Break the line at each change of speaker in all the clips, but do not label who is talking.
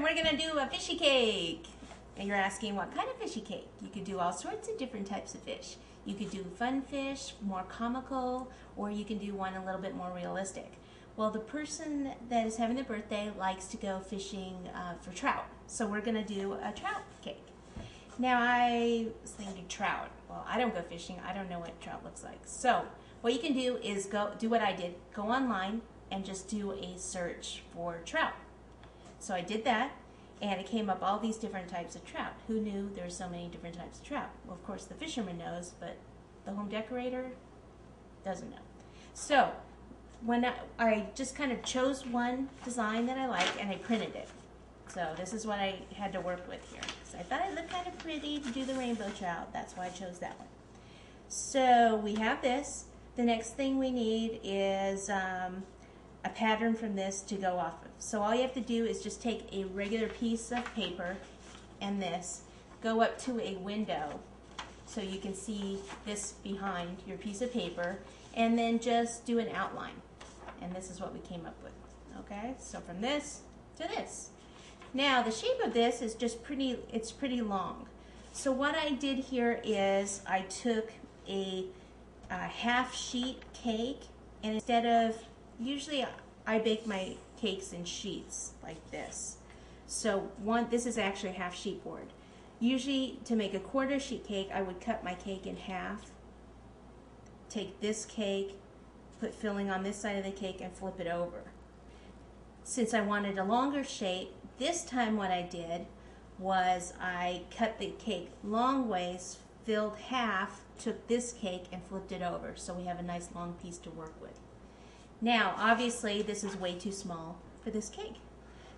we're gonna do a fishy cake. And you're asking what kind of fishy cake? You could do all sorts of different types of fish. You could do fun fish, more comical, or you can do one a little bit more realistic. Well, the person that is having the birthday likes to go fishing for trout. So we're gonna do a trout cake. Now I was thinking trout. Well, I don't go fishing. I don't know what trout looks like. So what you can do is go do what I did. Go online and just do a search for trout. So I did that, and it came up all these different types of trout. Who knew there were so many different types of trout? Well, of course, the fisherman knows, but the home decorator doesn't know. So when I just kind of chose one design that I like, and I printed it. So this is what I had to work with here. So I thought it looked kind of pretty to do the rainbow trout. That's why I chose that one. So we have this. The next thing we need is a pattern from this to go off of. So all you have to do is just take a regular piece of paper and this, go up to a window so you can see this behind your piece of paper, and then just do an outline. And this is what we came up with. Okay, so from this to this. Now the shape of this is just it's pretty long. So what I did here is I took a half sheet cake, and instead of, usually I bake my cakes in sheets like this. So this is actually a half sheet board. Usually to make a quarter sheet cake, I would cut my cake in half, take this cake, put filling on this side of the cake, and flip it over. Since I wanted a longer shape, this time what I did was I cut the cake long ways, filled half, took this cake and flipped it over, so we have a nice long piece to work with. Now, obviously, this is way too small for this cake.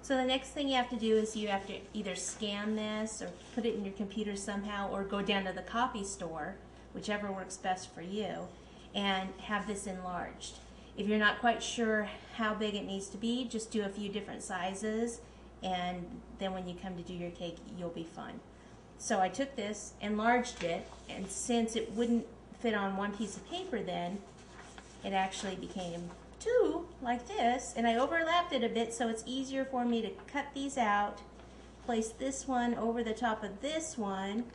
So the next thing you have to do is you have to either scan this or put it in your computer somehow, or go down to the copy store, whichever works best for you, and have this enlarged. If you're not quite sure how big it needs to be, just do a few different sizes, and then when you come to do your cake, you'll be fine. So I took this, enlarged it, and since it wouldn't fit on one piece of paper then, it actually became two, like this, and I overlapped it a bit so it's easier for me to cut these out, place this one over the top of this one,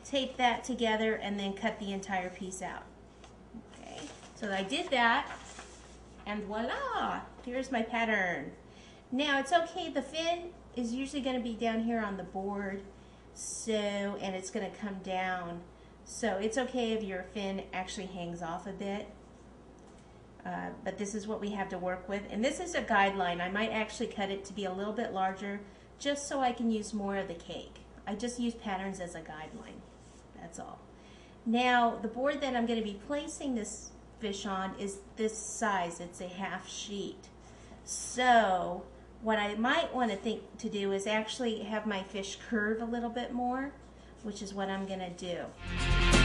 tape that together, and then cut the entire piece out. Okay, so I did that, and voila, here's my pattern. Now it's okay, the fin is usually going to be down here on the board, and it's going to come down. So it's okay if your fin actually hangs off a bit. But this is what we have to work with. And this is a guideline. I might actually cut it to be a little bit larger just so I can use more of the cake. I just use patterns as a guideline. That's all. Now the board that I'm going to be placing this fish on is this size. It's a half sheet. So what I might want to think to do is actually have my fish curve a little bit more, which is what I'm going to do.